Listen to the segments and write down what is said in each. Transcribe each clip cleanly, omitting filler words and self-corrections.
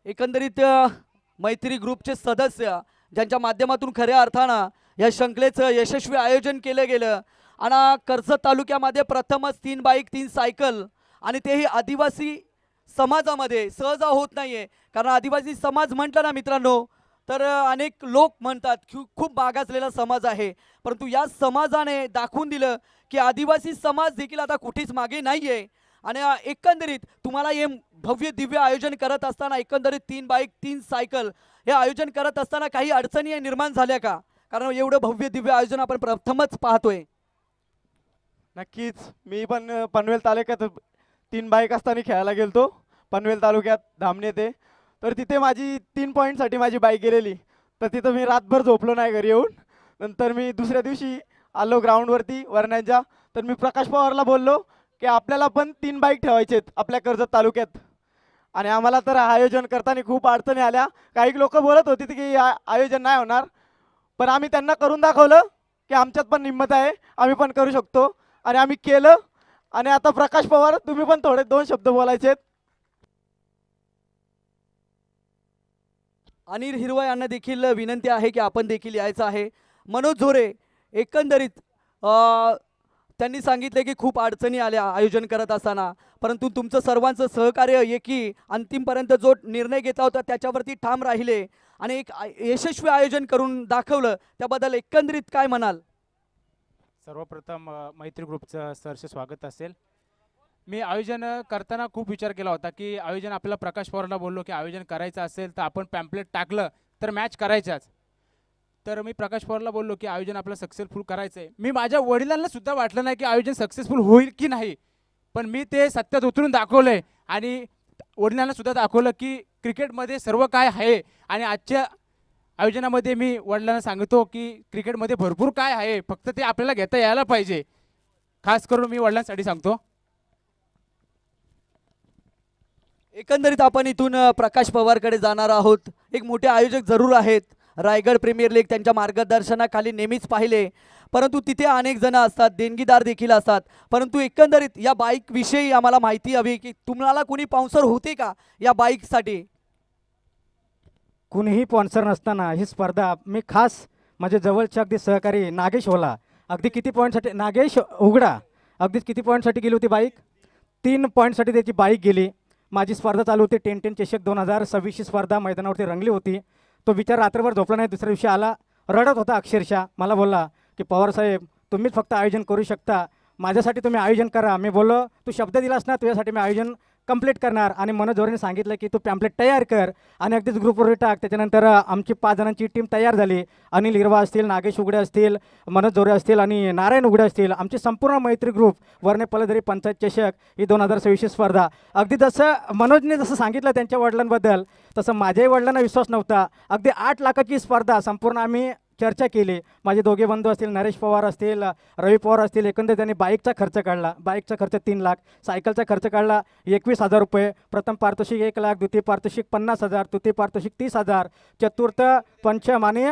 एकंदरीत मैत्री ग्रुपचे सदस्य ज्यांच्या माध्यमातून खऱ्या अर्थानं या शंखलेचं यशस्वी आयोजन केलं गेलं आणि कर्जत तालुक्यामध्ये प्रथमच 3 बाईक 3 सायकल आणि तेही आदिवासी समाजामध्ये सहज होत नाहीये. कारण आदिवासी समाज म्हटलं ना मित्रांनो तर अनेक लोक म्हणतात की खूप मागासलेला समाज आहे, परंतु या समाजाने दाखवून दिलं की आदिवासी समाज देखील आता कुठेच मागे नाहीये. आणि एकंदरीत तुम्हाला हे भव्य दिव्य आयोजन करत असताना एकंदरीत 3 बाईक 3 सायकल हे आयोजन करत असताना काही अडचणी निर्माण झाल्या का? कारण एवढं भव्य दिव्य आयोजन आपण प्रथमच पाहतोय. नक्कीच. मी पण पनवेल तालुक्यात 3 बाईक असताना खेळायला गेलतो पनवेल तालुक्यात धामणे ते. तर तिथे माझी 3 पॉईंटसाठी माझी बाईक गेलेली. तर तिथं मी रातभर झोपलो नाही घरी येऊन. नंतर मी दुसऱ्या दिवशी आलो ग्राउंडवरती वरण्याच्या. तर मी प्रकाश पवारला बोललो की आपल्याला पण 3 बाईक ठेवायचे आहेत आपल्या कर्जत तालुक्यात. आणि आम्हाला तर आयोजन करताना खूप अडचणी आल्या. काही लोक बोलत होते की आयोजन नाही होणार, पण आम्ही त्यांना करून दाखवलं की आमच्यात पण हिंमत आहे, आम्ही पण करू शकतो. आणि आम्ही केलं. आणि आता प्रकाश पवार तुम्ही पण थोडे 2 शब्द बोलायचे आहेत. अनिल हिरवा यांना देखील विनंती आहे की आपण देखील यायचं आहे. मनोज झोरे एकंदरीत त्यांनी सांगितले की खूप अडचणी आल्या आयोजन करत असताना, परंतु तुमचं सर्वांचं सहकार्य एकी अंतिमपर्यंत जो निर्णय घेतला होता त्याच्यावरती ठाम राहिले आणि एक यशस्वी आयोजन करून दाखवलं, त्याबद्दल एकंदरीत काय म्हणाल? सर्वप्रथम मैत्री ग्रुपचं सहर्ष स्वागत असेल. मी आयोजन करताना खूप विचार केला होता की आयोजन आपल्याला प्रकाश पवारला बोललो की आयोजन करायचं असेल तर आपण पॅम्पलेट टाकलं तर मॅच करायच्याच. तर मी प्रकाश पवारला बोललो की आयोजन आपलं सक्सेसफुल करायचं आहे. मी माझ्या वडिलांना सुद्धा वाटलं नाही की आयोजन सक्सेसफुल होईल की नाही, पण मी ते सत्यात उतरून दाखवलं आहे आणि वडिलांना सुद्धा दाखवलं की क्रिकेटमध्ये सर्व काय आहे. आणि आजच्या आयोजनामध्ये मी वडिलांना सांगतो की क्रिकेटमध्ये भरपूर काय आहे, फक्त ते आपल्याला घेता यायला पाहिजे. खास करून मी वडिलांसाठी सांगतो. एकंदरीत आपण इथून प्रकाश पवारकडे जाणार आहोत. एक मोठे आयोजक जरूर आहेत, रायगड प्रीमियर लीग त्यांच्या मार्गदर्शनाखाली नेहमीच पाहिले, परंतु तिथे अनेक जण असतात, देणगीदार देखील असतात. परंतु एकंदरीत या बाईक विषयी आम्हाला माहिती हवी की तुम्हाला कोणी स्पॉन्सर होते का या बाईकसाठी? कुणीही स्पॉन्सर नसताना ही स्पर्धा मी खास माझे जवळचे अगदी सहकारी नागेश होला, अगदी किती पॉईंटसाठी नागेश उघडा, अगदी किती पॉईंटसाठी गेली होती बाईक? 3 पॉईंटसाठी त्याची बाईक गेली. माझी स्पर्धा चालू होती 10-10 चषक 2026 स्पर्धा मैदानावरती रंगली होती. तो विचार रात्रभर झोपला नाही. दुसऱ्या दिवशी आला, रडत होता अक्षरशः. मला बोलला की पवारसाहेब तुम्हीच फक्त आयोजन करू शकता, माझ्यासाठी तुम्ही आयोजन करा. मी बोललो तू शब्द दिलास ना, तुझ्यासाठी मी आयोजन कंप्लीट करणार. आणि मनोज झोरेने सांगितलं की तू पॅम्पलेट तयार कर आणि अगदीच ग्रुपवर टाक. त्याच्यानंतर आमची 5 जणांची टीम तयार झाली. अनिल हिरवा असतील, नागेश उघडे असतील, मनोज झोरे असतील आणि नारायण उघडे असतील. आमची संपूर्ण मैत्री ग्रुप वरने पलदरी पंचायत चषक ही 2026 स्पर्धा. अगदी जसं मनोजने जसं सांगितलं त्यांच्या वडिलांबद्दल, तसं माझ्याही वडिलांना विश्वास नव्हता. अगदी 8 लाखाची स्पर्धा संपूर्ण आम्ही चर्चा केली. माझे दोघे बंधू असतील, नरेश पवार असतील, रवी पवार असतील. एकंदरीत त्यांनी बाईकचा खर्च काढला. बाईकचा खर्च 3 लाख, सायकलचा खर्च काढला 21,000 रुपये. प्रथम पारितोषिक 1 लाख, द्वितीय पारितोषिक 50,000, तृतीय पारितोषिक 30,000, चतुर्थ पंचम आणि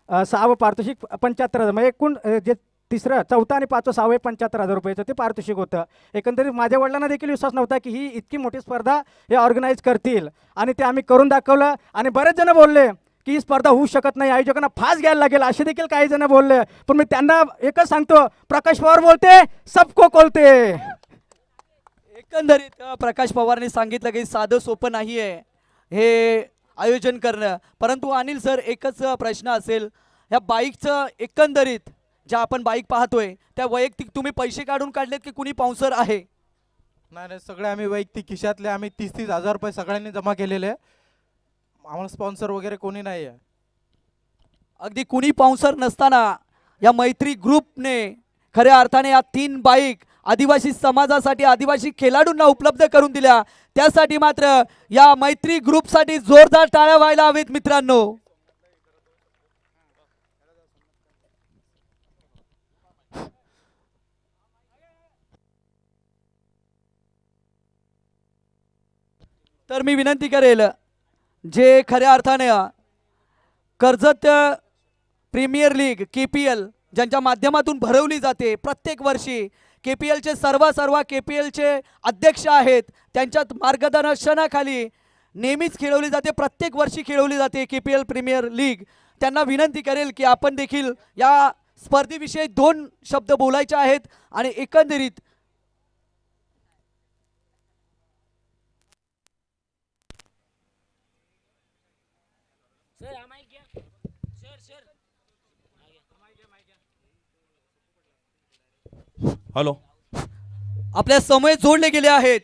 6वं पारितोषिक 75,000. म्हणजे एकूण जे तिसरं, चौथं आणि 5वं 6वं 75,000 रुपयाचं ते पारितोषिक होतं. एकंदरीत माझ्या वडिलांना देखील विश्वास नव्हता की ही इतकी मोठी स्पर्धा हे ऑर्गनाईज करतील आणि ते आम्ही करून दाखवलं. आणि बरेच जण बोलले की ही स्पर्धा होऊ शकत नाही, आयोजकांना फास घ्यायला लागेल, असे देखील काही जण बोलले. पण मी त्यांना एकच सांगतो, प्रकाश पवार बोलते सबको कोलते. एकंदरीत प्रकाश पवारने सांगितलं की साधं सोपं नाही आहे हे आयोजन करणं. परंतु अनिल सर, एकच प्रश्न असेल, ह्या बाईकचं एकंदरीत ज्या आपण बाईक पाहतोय त्या वैयक्तिक तुम्ही पैसे काढून काढलेत की कुणी स्पॉन्सर आहे? नाही, सगळे आम्ही वैयक्तिक खिशातले आम्ही 30-30 हजार रुपये सगळ्यांनी जमा केलेले. आम्हाला स्पॉन्सर वगैरे कोणी नाही आहे. अगदी कुणी स्पॉन्सर नसताना या मैत्री ग्रुपने खऱ्या अर्थाने या 3 बाईक आदिवासी समाजासाठी, आदिवासी खेळाडूंना उपलब्ध करून दिल्या. त्यासाठी मात्र या मैत्री ग्रुपसाठी जोरदार टाळ्या व्हायला हवेत मित्रांनो. तर मी विनंती करेल, जे खऱ्या अर्थाने कर्जत प्रीमियर लीग KPL ज्यांच्या माध्यमातून भरवली जाते प्रत्येक वर्षी, KPLचे सर्व KPLचे अध्यक्ष आहेत, त्यांच्या मार्गदर्शनाखाली नेहमीच खेळवली जाते, प्रत्येक वर्षी खेळवली जाते KPL प्रीमियर लीग. त्यांना विनंती करेल की आपण देखील या स्पर्धेविषयी 2 शब्द बोलायचे आहेत आणि एकंदरीत हॅलो. आपल्या समय जोडले गेले आहेत,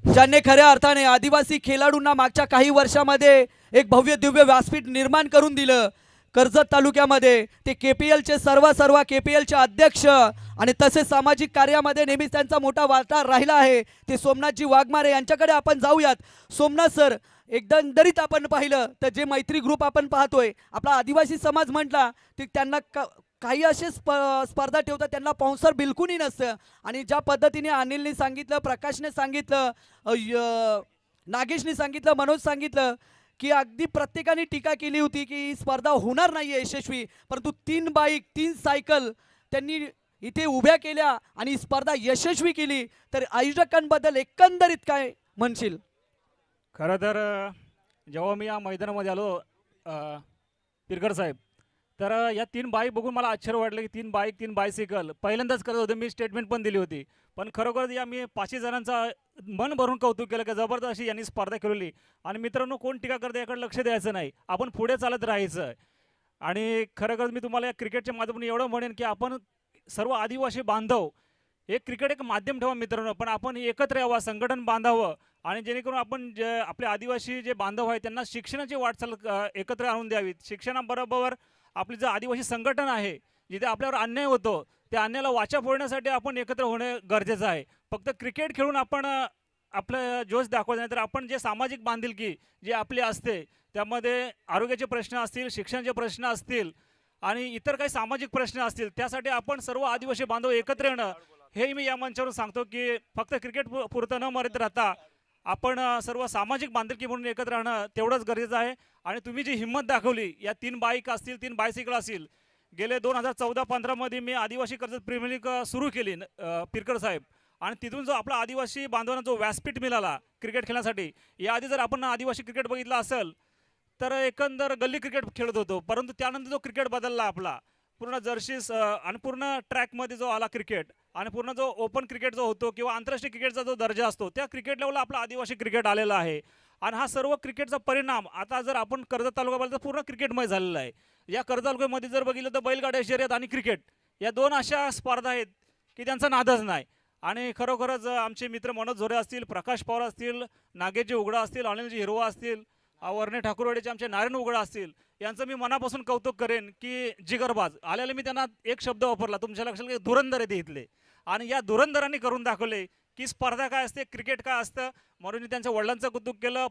ज्यांनी खऱ्या अर्थाने आदिवासी खेळाडूंना मागच्या काही वर्षामध्ये एक भव्य दिव्य व्यासपीठ निर्माण करून दिलं. कर्जत तालुक्यामध्ये ते KPLचे सर्व KPLचे अध्यक्ष आणि तसेच सामाजिक कार्यामध्ये नेहमीच त्यांचा मोठा वाटा राहिला आहे, ते सोमनाथजी वाघमारे यांच्याकडे आपण जाऊयात. सोमनाथ सर, एकंदरीत आपण पाहिलं तर जे मैत्री ग्रुप आपण पाहतोय, आपला आदिवासी समाज म्हटला ते त्यांना काही असे स्पर्धा ठेवतात, त्यांना स्पॉन्सर बिलकुलही नसतं. आणि ज्या पद्धतीने अनिलने सांगितलं, प्रकाशने सांगितलं, नागेशने सांगितलं, मनोज सांगितलं की अगदी प्रत्येकाने टीका केली होती की ही स्पर्धा होणार नाही आहे यशस्वी, परंतु 3 बाईक 3 सायकल त्यांनी इथे उभ्या केल्या आणि ही स्पर्धा यशस्वी केली. तर आयोजकांबद्दल एकंदरीत काय म्हणशील? खरं तर जेव्हा मी या मैदानामध्ये आलो पिरकर साहेब, तर या 3 बाईक बघून मला आश्चर्य वाटलं की 3 बाईक 3 बायसिकल पहिल्यांदाच करत होते. मी स्टेटमेंट पण दिली होती, पण खरोखर या मी 500 जणांचा मन भरून कौतुक केलं की जबरदस्त अशी यांनी स्पर्धा खेळवली. आणि मित्रांनो, कोण टीका करते याकडे लक्ष द्यायचं नाही, आपण पुढे चालत राहायचं. आणि खरोखर मी तुम्हाला या क्रिकेटच्या माध्यमातून एवढं म्हणेन की आपण सर्व आदिवासी बांधव, हे क्रिकेट एक माध्यम ठेवा मित्रांनो, पण आपण एकत्र यावं, संघटन बांधावं आणि जेणेकरून आपण जे आपले आदिवासी जे बांधव आहेत त्यांना शिक्षणाची वाटचाल एकत्र आणून द्यावी. शिक्षणाबरोबर आपली जे आदिवासी संघटन आहे, जिथे आपल्यावर अन्याय होतो त्या अन्यायाला वाचा फोडण्यासाठी आपण एकत्र होणे गरजेचं आहे. फक्त क्रिकेट खेळून आपण आपलं जोश दाखवायचं नाही, तर आपण जे सामाजिक बांधिलकी जे आपली असते त्यामध्ये आरोग्याचे प्रश्न असतील, शिक्षणाचे प्रश्न असतील आणि इतर काही सामाजिक प्रश्न असतील, त्यासाठी आपण सर्व आदिवासी बांधव एकत्र येणं, हे मी या मंचावरून सांगतो की फक्त क्रिकेट पुरतं न मर्यादित राहता आपण सर्व सामाजिक बांधिलकी म्हणून एकत्र राहणं तेवढंच गरजेचं आहे. आणि तुम्ही जी हिंमत दाखवली, या 3 बाईक असतील, 3 बायसिकल असतील, गेले 2014-15 मध्ये मी आदिवासी कर्जत प्रीमियर लीग सुरू केली पिरकर साहेब, आणि तिथून जो आपला आदिवासी बांधवांना जो व्यासपीठ मिळाला क्रिकेट खेळण्यासाठी, याआधी जर आपण आदिवासी क्रिकेट बघितलं असेल तर एकंदर गल्ली क्रिकेट खेळत होतो, परंतु त्यानंतर जो क्रिकेट बदलला आपला पूर्ण जर्सीस आणि पूर्ण ट्रॅकमध्ये जो आला क्रिकेट, आणि पूर्ण जो ओपन क्रिकेट जो होतो किंवा आंतरराष्ट्रीय क्रिकेटचा जो दर्जा असतो, त्या क्रिकेट लेवलला आपला आदिवासी क्रिकेट आलेला आहे. आणि हा सर्व क्रिकेटचा परिणाम आता जर आपण कर्जत तालुका बघितलं तर पूर्ण क्रिकेटमय झालेला आहे. या कर्जत तालुक्यामध्ये जर बघितलं तर बैलगाड्या शर्यत आणि क्रिकेट या 2 अशा स्पर्धा आहेत की त्यांचा नादच नाही. आणि खरोखरच आमचे मित्र मनोज झोरे असतील, प्रकाश पवार असतील, नागेशजी उघडा असतील, अनिलजी हिरवा असतील, वर्णे ठाकूरवाडीचे आमचे नारायण उघडा असतील, यांचं मी मनापासून कौतुक करेन की जिगरबाज आलेले. मी त्यांना एक शब्द वापरला तुमच्या लक्षात, की धुरंधर आहे ते इथले, आणि या धुरंधरांनी करून दाखवले की स्पर्धा काय असते, क्रिकेट काय असतं. म्हणून त्यांच्या वडिलांचं कौतुक केलं,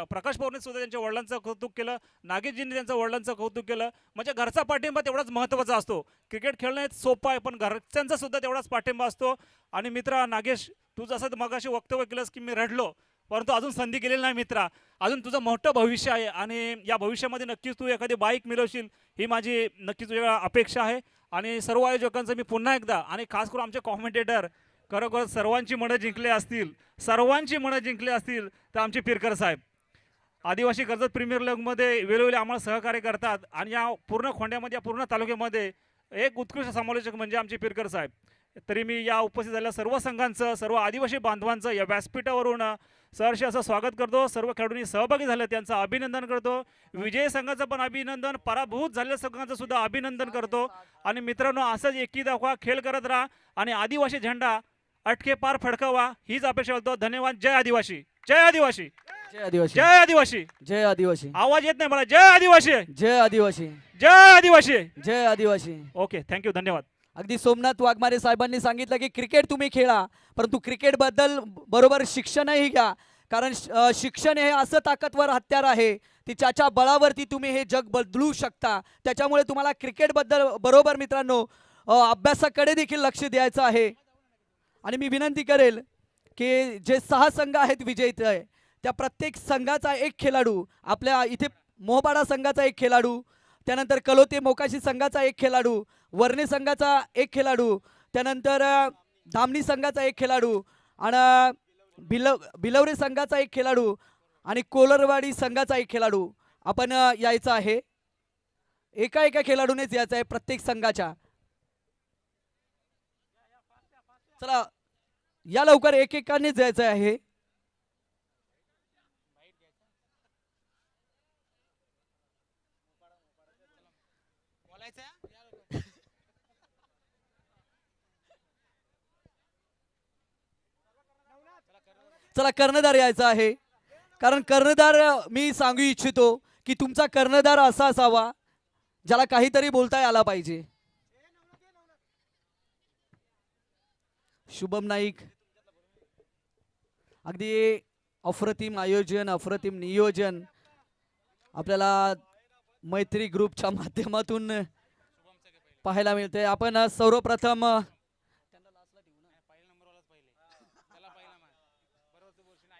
प्रकाश पवारने सुद्धा त्यांच्या वडिलांचं कौतुक केलं, नागेशजींनी त्यांच्या वडिलांचं कौतुक केलं. म्हणजे घरचा पाठिंबा तेवढाच महत्त्वाचा असतो. क्रिकेट खेळणं हे सोपं आहे, पण घरच्यांचा सुद्धा तेवढाच पाठिंबा असतो. आणि मित्रा नागेश, तू जसं मगाशी वक्तव्य केलंस की मी रडलो, परंतु अजून संधी गेलेली नाही मित्रा. अजून तुझं मोठं भविष्य आहे आणि या भविष्यामध्ये नक्कीच तू एखादी बाईक मिळवशील, ही माझी नक्कीच तुझ्या अपेक्षा आहे. आणि सर्व आयोजकांचं मी पुन्हा एकदा, आणि खास करून आमचे कॉमेंटेटर, खरोखर सर्वांची मनं जिंकले असतील, तर आमचे पिरकर साहेब आदिवासी कर्जत प्रीमियर लीगमध्ये वेळोवेळी आम्हाला सहकार्य करतात. आणि या पूर्ण खोंड्यामध्ये, या पूर्ण तालुक्यामध्ये एक उत्कृष्ट समालोचक म्हणजे आमचे पिरकर साहेब. तरी मी या उपस्थित झालेल्या सर्व संघांचं, सर्व आदिवासी बांधवांचं या व्यासपीठावरून सहर्ष असं स्वागत करतो. सर्व खेळाडूंनी सहभागी झाले त्यांचं अभिनंदन करतो. विजयी संघाचं पण अभिनंदन, पराभूत झालेल्या संघाचं सुद्धा अभिनंदन करतो. आणि मित्रांनो, असंच एकी दाखवा, खेळ करत राहा आणि आदिवासी झेंडा अटके पार फडकावा, हीच अपेक्षा करतो. धन्यवाद. जय आदिवासी, जय आदिवासी, जय आदिवासी, जय आदिवासी. जय आदिवासी, आवाज येत नाही मला. जय आदिवासी, जय आदिवासी, जय आदिवासी. जय आदिवासी. ओके, थँक्यू, धन्यवाद. अगदी सोमनाथ वाघमारे साहेबांनी सांगितलं की क्रिकेट तुम्ही खेळा, परंतु क्रिकेटबद्दल बरोबर शिक्षणही घ्या. कारण शिक्षण हे असं ताकदवर हत्यार आहे की ज्याच्या बळावरती तुम्ही हे जग बदलू शकता. त्याच्यामुळे तुम्हाला क्रिकेटबद्दल बरोबर मित्रांनो अभ्यासाकडे देखील लक्ष द्यायचं आहे. आणि मी विनंती करेल की जे 6 संघ आहेत विजेते आहे, त्या प्रत्येक संघाचा एक खेळाडू, आपल्या इथे मोहपाडा संघाचा एक खेळाडू, त्यानंतर कलोते मोकाशी संघाचा एक खेळाडू, वर्णे संघाचा एक खेळाडू, त्यानंतर धामणी संघाचा एक खेळाडू आणि बिलवरे संघाचा एक खेळाडू, आणि कोलरवाडी संघाचा एक खेळाडू आपण यायचा आहे. एका एका खेळाडूनेच यायचं आहे प्रत्येक संघाच्या. चला या लवकर, एकेकानेच जायचं आहे. चला कर्णधार यायचा आहे, कारण कर्णधार मी सांगू इच्छितो की तुमचा कर्णधार असा असावा ज्याला काहीतरी बोलता आला पाहिजे. शुभम नाईक, अगदी अप्रतिम आयोजन, अप्रतिम नियोजन आपल्याला मैत्री ग्रुपच्या माध्यमातून पाहायला मिळते. आपण सर्वप्रथम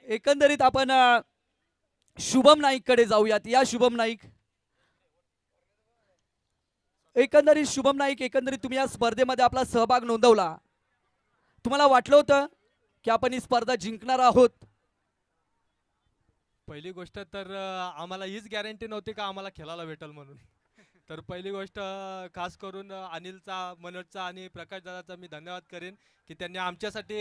एकंदरीत आपण शुभम नाईक कडे जाऊयात. या शुभम नाईक, एकंदरीत शुभम नाईक, एकंदरीत तुम्ही या स्पर्धेमध्ये आपला सहभाग नोंदवला. तुम्हाला वाटलं होतं की आपण ही स्पर्धा जिंकणार आहोत? पहिली गोष्ट तर आम्हाला हीच गॅरंटी नव्हती का आम्हाला खेळायला भेटेल म्हणून. तर पहिली गोष्ट खास करून अनिलचा, मनोजचा आणि प्रकाश दादाचा मी धन्यवाद करेन की त्यांनी आमच्यासाठी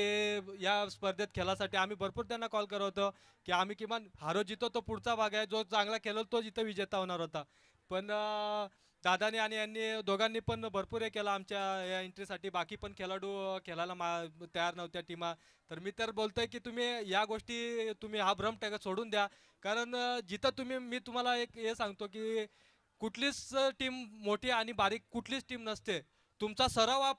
या स्पर्धेत खेळासाठी आम्ही भरपूर त्यांना कॉल करत होतो की आम्ही किमान हारो जितो तो पुढचा भाग आहे, जो चांगला खेळेल तो जिथं विजेता होणार होता. पण दादाने आणि यांनी दोघांनी पण भरपूर हे केलं आमच्या या एंट्रीसाठी. बाकी पण खेळाडू खेळायला तयार नव्हत्या टीमा. तर मी तर बोलतोय की तुम्ही या गोष्टी, तुम्ही हा भ्रम सोडून द्या. कारण जिथं मी तुम्हाला एक हे सांगतो की कुठलीच टीम मोठी आणि बारीक कुठलीच टीम नसते. तुमचा सराव हा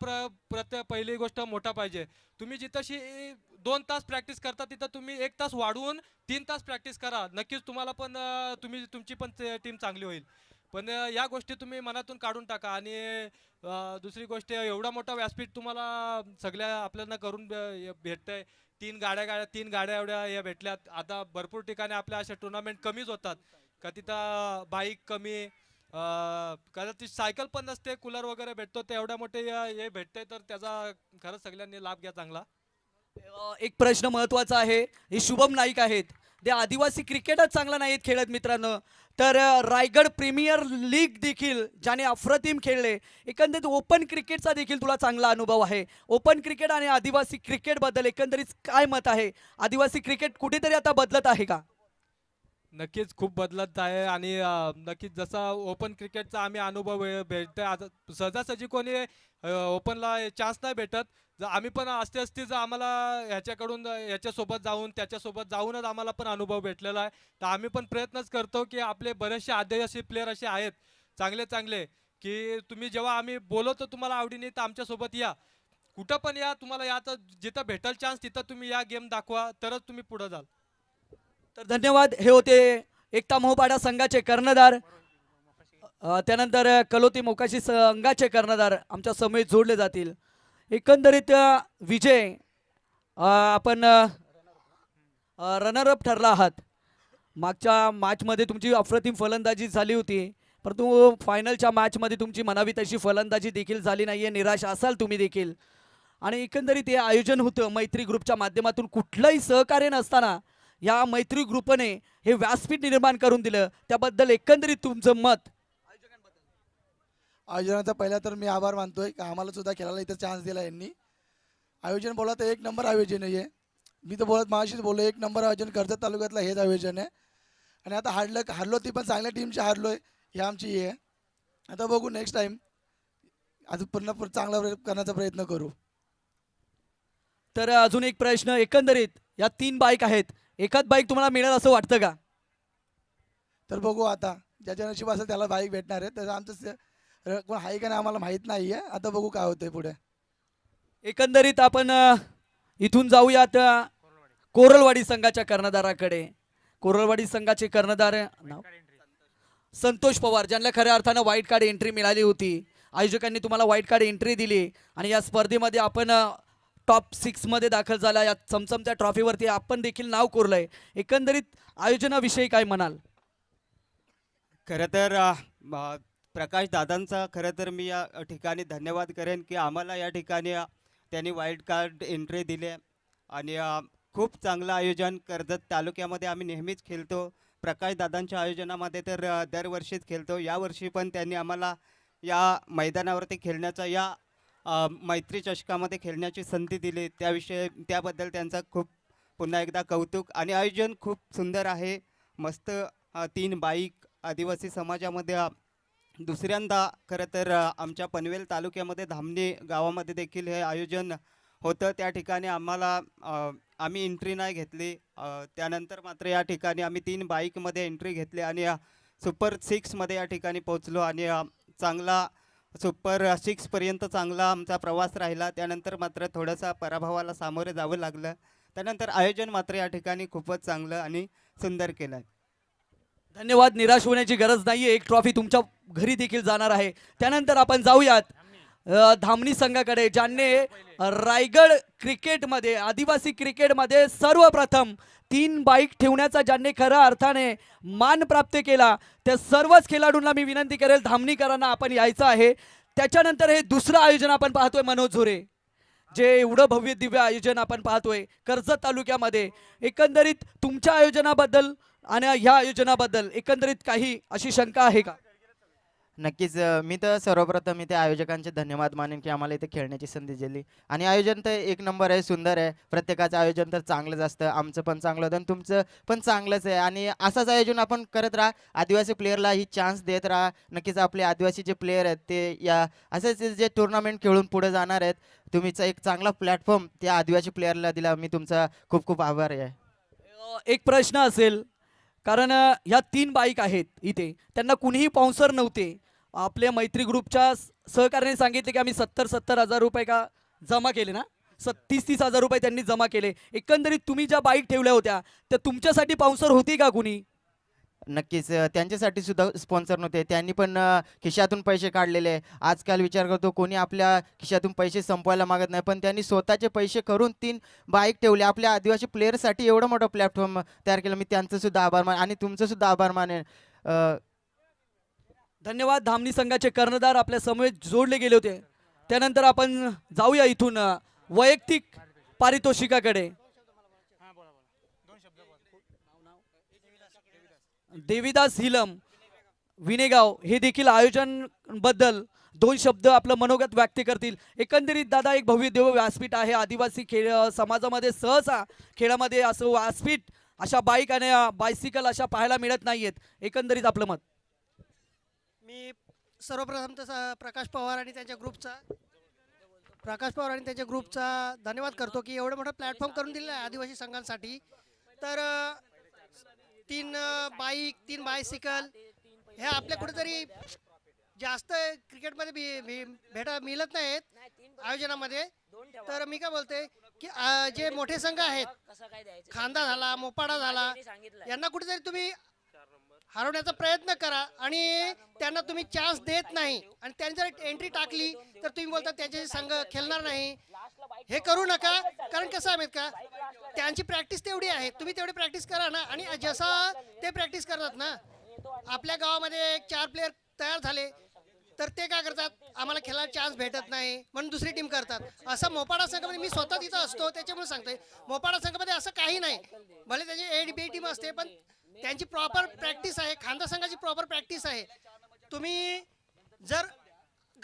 पहिली गोष्ट मोठा पाहिजे. तुम्ही जिथंशी 2 तास प्रॅक्टिस करता तिथं तुम्ही 1 तास वाढवून 3 तास प्रॅक्टिस करा. नक्कीच तुम्हाला पण तुमची पण टीम चांगली होईल. पण या गोष्टी तुम्ही मनातून काढून टाका. आणि दुसरी गोष्ट, एवढा मोठा व्यासपीठ तुम्हाला सगळ्या आपल्याला करून भेटतंय. 3 गाड्या एवढ्या या भेटल्यात. आता भरपूर ठिकाणी आपल्या अशा टुर्नामेंट कमीच होतात का तिथं बाईक कमी, कदाचित सायकल पण नसते, कूलर वगैरे भेटतो. ते एवढ्या मोठे हे भेटते, तर त्याचा खरंच सगळ्यांनी लाभ घ्या चांगला. एक प्रश्न महत्वाचा आहे. हे शुभम नाईक आहेत, ते आदिवासी क्रिकेटच चांगला नाहीत खेळत मित्रांनो, तर रायगड प्रीमियर लीग देखील ज्याने अप्रतिम खेळले. एकंदरीत ओपन क्रिकेटचा देखील तुला चांगला अनुभव आहे. ओपन क्रिकेट आणि आदिवासी क्रिकेट बद्दल एकंदरीत काय मत आहे? आदिवासी क्रिकेट कुठेतरी आता बदलत आहे का? नक्कीच खूप बदलत आहे. आणि नक्कीच जसा ओपन क्रिकेटचा आम्ही अनुभव भेटतोय, आता सहजासहजी कोणी ओपनला चान्स नाही भेटत. आम्ही पण असते जर आम्हाला याच्यासोबत जाऊन त्याच्यासोबत जाऊनच आम्हाला पण अनुभव भेटलेला आहे. तर आम्ही पण प्रयत्नच करतो की आपले बरेचसे आदिवासी प्लेयर असे आहेत चांगले चांगले की तुम्ही जेव्हा आम्ही बोलवतो तुम्हाला आवडीने, तर आमच्यासोबत या, कुठं पण या. तुम्हाला याचं जिथं भेटेल चान्स तिथं तुम्ही या, गेम दाखवा, तरच तुम्ही पुढे जाल. तर धन्यवाद. हे होते एकता मोहपाडा संघाचे कर्णधार, त्यानंतर कलोती मोकाशी संघाचे कर्णधार आमच्या समेत जोडले जातील. एकंदरीत विजय, आपण रनरअप ठरला आहात. मागच्या मॅचमध्ये तुमची अप्रतिम फलंदाजी झाली होती, परंतु फायनलच्या मॅचमध्ये तुमची म्हणावी तशी फलंदाजी देखील झाली नाही आहे. निराश असाल तुम्ही देखील. आणि एकंदरीत हे आयोजन होतं मैत्री ग्रुपच्या माध्यमातून. कुठलंही सहकार्य नसताना या मैत्री ग्रुपने हे व्यासपीठ निर्माण करून दिलं, त्याबद्दल एकंदरीत तुमचं मत? आयोजनाचा पहिला तर मी आभार मानतोय की आम्हाला सुद्धा खेळायला इथं चान्स दिला यांनी. आयोजन बोला तर 1 नंबर आयोजन आहे. मी तर मागाशीच बोललो 1 नंबर आयोजन कर्जत तालुक्यातलं हेच आयोजन आहे. आणि आता हारलो ती पण चांगल्या टीमची हारलोय, ही आमची हे आहे. आता बघू नेक्स्ट टाइम अजून पूर्ण चांगला करण्याचा प्रयत्न करू. तर अजून एक प्रश्न, एकंदरीत या 3 बाईक आहेत, एखाद बाईक तुम्हाला मिळेल असं वाटतं का? तर बघू आता ज्याच्या नशीब असेल त्याला बाईक भेटणार आहे. तर आमचं कोण आहे का नाही आम्हाला माहीत नाही आहे. आता बघू काय होतंय पुढे. एकंदरीत आपण इथून जाऊयात कोरलवाडी संघाच्या कर्णधाराकडे. कोरलवाडी संघाचे कर्णधार नाव संतोष पवार, ज्यांना खऱ्या अर्थानं व्हाईट कार्ड एंट्री मिळाली होती. आयोजकांनी तुम्हाला व्हाईट कार्ड एंट्री दिली आणि या स्पर्धेमध्ये आपण टॉप 6 मध्ये दाखल झाला. या चमचमच्या ट्रॉफीवरती आपण देखील नाव कोरलंय. एकंदरीत आयोजनाविषयी काय म्हणाल? खरं तर प्रकाश दादांचा खरं तर मी या ठिकाणी धन्यवाद करेन की आम्हाला या ठिकाणी त्यांनी वाईल्ड कार्ड एंट्री दिली आणि खूप चांगलं आयोजन कर्जत तालुक्यामध्ये आम्ही नेहमीच खेळतो. प्रकाशदादांच्या आयोजनामध्ये तर दरवर्षीच खेळतो. यावर्षी पण त्यांनी आम्हाला या मैदानावरती खेळण्याचा या मैत्री चषकामध्ये खेळण्याची संधी दिली. त्याबद्दल त्यांचा खूप पुन्हा एकदा कौतुक. आणि आयोजन खूप सुंदर आहे. मस्त 3 बाईक आदिवासी समाजामध्ये दुसऱ्यांदा खरं तर आमच्या पनवेल तालुक्यामध्ये धामणी गावामध्ये देखील हे आयोजन होतं. त्या ठिकाणी आम्ही एंट्री नाही घेतली. त्यानंतर मात्र या ठिकाणी आम्ही 3 बाईकमध्ये एंट्री घेतली आणि सुपर 6मध्ये या ठिकाणी पोहोचलो आणि चांगला सुपर 6पर्यंत चांगला आमचा प्रवास राहिला. त्यानंतर मात्र थोडंसं पराभवाला सामोरे जावं लागलं. त्यानंतर आयोजन मात्र या ठिकाणी खूपच चांगलं आणि सुंदर केलं. धन्यवाद. निराश होण्याची गरज नाहीये. एक ट्रॉफी तुमच्या घरी देखील जाणार आहे. त्यानंतर आपण जाऊयात धामणी संघाकडे, ज्यांनी रायगड क्रिकेटमध्ये, आदिवासी क्रिकेटमध्ये सर्वप्रथम 3 बाईक ठेवण्याचा ज्यांनी खऱ्या अर्थाने मान प्राप्त केला, त्या सर्वच खेळाडूंना मी विनंती करेल धामणीकरांना आपण यायचं आहे. त्याच्यानंतर हे दुसरं आयोजन आपण पाहतोय मनोज झोरे, जे एवढं भव्य दिव्य आयोजन आपण पाहतोय कर्जत तालुक्यामध्ये. एकंदरीत तुमच्या आयोजनाबद्दल आणि ह्या आयोजनाबद्दल एकंदरीत काही अशी शंका आहे का? नक्कीच मी तर सर्वप्रथम इथे आयोजकांचे धन्यवाद मानेन की आम्हाला इथे खेळण्याची संधी दिली. आणि आयोजन तर एक नंबर आहे, सुंदर आहे. प्रत्येकाचं आयोजन तर चांगलंच असतं. आमचं पण चांगलं होतं आणि तुमचं पण चांगलंच आहे. आणि असंच आयोजन आपण करत राहा. आदिवासी प्लेयरला ही चान्स देत राहा. नक्कीच आपले आदिवासी जे प्लेयर आहेत ते या असेच जे टुर्नामेंट खेळून पुढे जाणार आहेत. तुम्हीचा एक चांगला प्लॅटफॉर्म त्या आदिवासी प्लेयरला दिला. मी तुमचा खूप खूप आभारी आहे. एक प्रश्न असेल, कारण ह्या 3 बाईक आहेत इथे, त्यांना कुणीही स्पॉन्सर नव्हते. आपल्या मैत्री ग्रुपच्या सहकार्याने सांगितले की आम्ही 70,000 हजार रुपये का जमा केले ना, 30,000 हजार रुपये त्यांनी जमा केले. एकंदरीत तुम्ही ज्या बाईक ठेवल्या होत्या त्या तुमच्यासाठी स्पॉन्सर होती का कुणी? नक्कीच त्यांच्यासाठी सुद्धा स्पॉन्सर नव्हते. त्यांनी पण खिशातून पैसे काढलेले. आजकाल विचार करतो कोणी आपल्या खिशातून पैसे संपवायला मागत नाही, पण त्यांनी स्वतःचे पैसे करून 3 बाईक ठेवले. आपल्या आदिवासी प्लेयरसाठी एवढं मोठं प्लॅटफॉर्म तयार केलं. मी त्यांचं सुद्धा आभार मानेन आणि तुमचं सुद्धा आभार मानेन. धन्यवाद. धामणी संघाचे कर्णधार आपल्या समवेत जोडले गेले होते. त्यानंतर आपण जाऊया इथून वैयक्तिक पारितोषिकाकडे. देवीदास हिलम विनेगाव हे देखील आयोजन बद्दल 2 शब्द आपलं मनोगत व्यक्त करतील. एकंदरीत दादा, एक भव्य देव व्यासपीठ आहे आदिवासी खेळ समाजामध्ये. सहसा खेळामध्ये असं व्यासपीठ, अशा बाईक आणि बायसिकल अशा पाहायला मिळत नाहीयेत. एकंदरीत आपलं मत? मी सर्वप्रथम तर प्रकाश पवार आणि त्यांच्या ग्रुपचा धन्यवाद करतो की एवढं मोठं प्लॅटफॉर्म करून दिलेलं आहे आदिवासी संघांसाठी. तर 3 बाईक, 3 बायसिकल हे आपल्या कुठेतरी जास्त क्रिकेटमध्ये मिळत नाहीत आयोजनामध्ये. तर मी काय बोलते की जे मोठे संघ आहेत, खांदा झाला, मोपाडा झाला, यांना कुठेतरी तुम्ही हरवण्याचा प्रयत्न करा. आणि त्यांना तुम्ही चान्स देत नाही आणि त्यांनी जर एंट्री टाकली तर तुम्ही बोलता त्यांच्याशी संघ खेळणार नाही. हे करू नका. कारण कसं आहे माहीत का, त्यांची प्रॅक्टिस तेवढी आहे, तुम्ही तेवढी प्रॅक्टिस करा ना. आणि जसं ते प्रॅक्टिस करतात ना, आपल्या गावामध्ये 4 प्लेयर तयार झाले तर ते काय करतात, आम्हाला खेळायला चान्स भेटत नाही म्हणून दुसरी टीम करतात. असं मोपाडा संघामध्ये, मी स्वतः तिथं असतो त्याच्यामुळे सांगतोय, मोपाडा संघामध्ये असं काही नाही. भले त्याची A B टीम असते पण त्यांची प्रॉपर प्रॅक्टिस आहे. खांदा संघाची प्रॉपर प्रॅक्टिस आहे. तुम्ही जर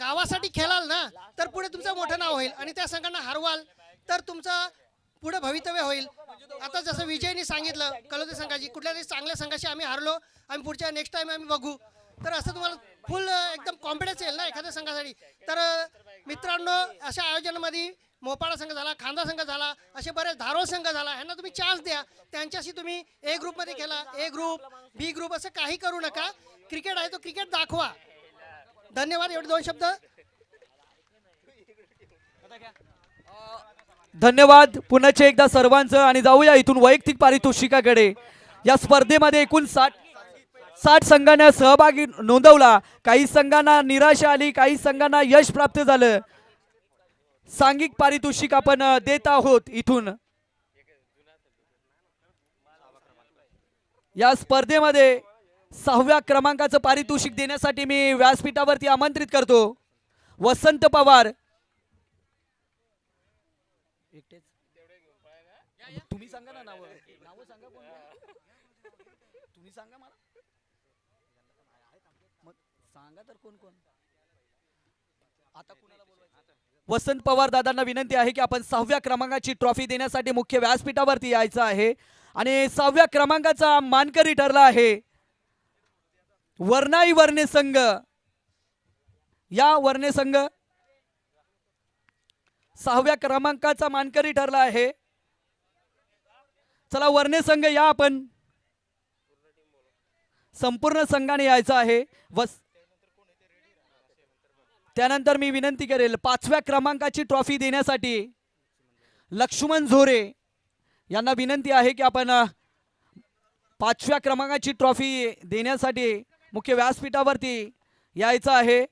गावासाठी खेळाल ना तर पुढे तुमचं मोठं नाव होईल आणि त्या संघांना हरवाल तर तुमचं पुढे भवितव्य होईल. आता जसं विजयनी सांगितलं, कलोते संघाची कुठल्या तरी चांगल्या संघाशी आम्ही हारलो, आम्ही पुढच्या नेक्स्ट टाइम आम्ही बघू. तर असं तुम्हाला फुल एकदम कॉन्फिडन्स येईल ना एखाद्या संघासाठी. तर मित्रांनो, अशा आयोजनामध्ये मोपाडा संघ झाला, खांदा संघ झाला, असे बरेच धारोळ संघ झाला, ह्यांना तुम्ही चान्स द्या. त्यांच्याशी तुम्ही A ग्रुपमध्ये खेळा, A ग्रुप, B ग्रुप, असं काही करू नका. क्रिकेट आहे तो क्रिकेट दाखवा. धन्यवाद. एवढे 2 शब्द. धन्यवाद पुन्हा एकदा सर्वांचं. आणि जाऊया इथून वैयक्तिक पारितोषिकाकडे. या स्पर्धेमध्ये एकूण 60 संघांना सहभागी नोंदवला. काही संघांना निराशा आली, काही संघांना यश प्राप्त झालं. सांघिक पारितोषिक आपण देत आहोत इथून. या स्पर्धेमध्ये 6व्या क्रमांकाचं पारितोषिक देण्यासाठी मी व्यासपीठावरती आमंत्रित करतो वसंत पवार. तुम्ही सांगा ना नावं सांगा कोण तुम्ही सांगा मला मग सांगा तर कोण कोण आता कुणाला बोलवायचं वसंत पवार दादांना विनंती आहे की आपण 6व्या क्रमांकाची ट्रॉफी देण्यासाठी मुख्य व्यासपीठावरती यायचं आहे आणि 6व्या क्रमांकाचा मानकरी ठरला आहे वर्णाई वर्णे संघ या वर्णे संघ 6व्या क्रमांकाचा मानकरी ठरला आहे चला वर्णे संघ या आपण संपूर्ण संघाने यायचं आहे त्यानंतर मी विनंती करेल 5व्या क्रमांकाची ट्रॉफी देण्यासाठी लक्ष्मण झोरे यांना विनंती आहे की आपण 5व्या क्रमांकाची ट्रॉफी देण्यासाठी मुख्य व्यासपीठावरती यायचं आहे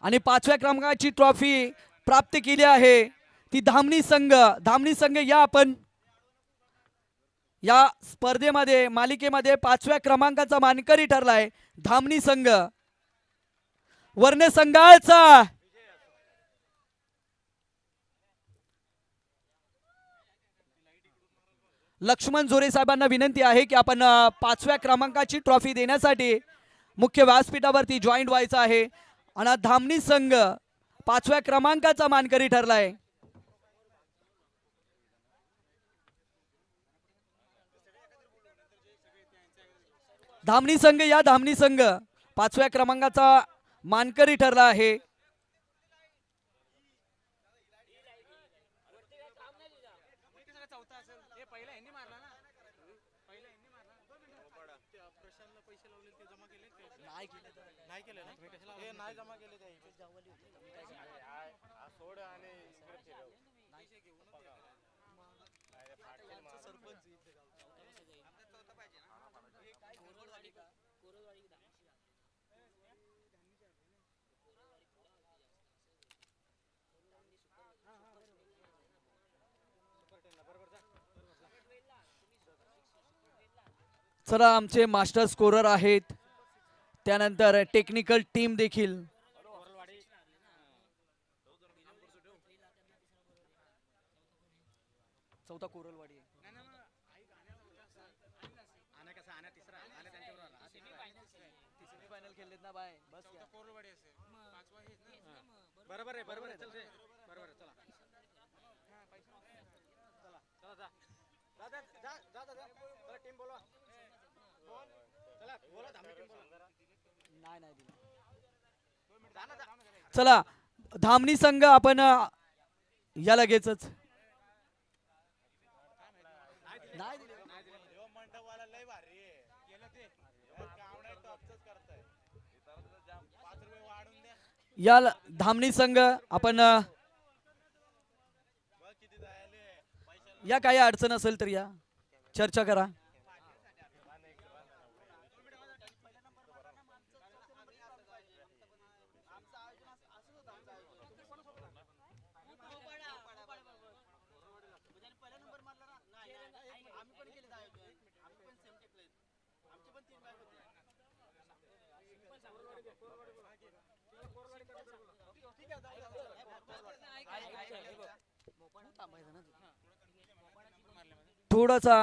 आणि 5व्या क्रमांकाची ट्रॉफी प्राप्त केली आहे ती धामणी संघ या आपण या स्पर्धेमध्ये मालिकेमध्ये 5व्या क्रमांकाचा मानकरी ठरलाय धामणी संघ वर्णे संघाचा लक्ष्मण झोरे साहेबांना विनंती आहे की आपण 5व्या क्रमांकाची ट्रॉफी देण्यासाठी मुख्य व्यासपीठावरती जॉईंट व्हायचं आहे आणि धामणी संघ 5व्या क्रमांकाचा मानकरी ठरलाय धामणी संघ 5व्या क्रमांकाचा मानकरी ठरला आहे चला आमचे मास्टर स्कोरर आहेत त्यानंतर टेक्निकल टीम देखील चौथा कोरलवाडी फायनल खेळलेत ना बाय बस बरोबर आहे चल रे बरोबर चला चला टीम बोलवा चला धामणी संघ आपण या लगेचच या धामणी संघ आपण या काही अडचण असेल तर या चर्चा करा थोडासा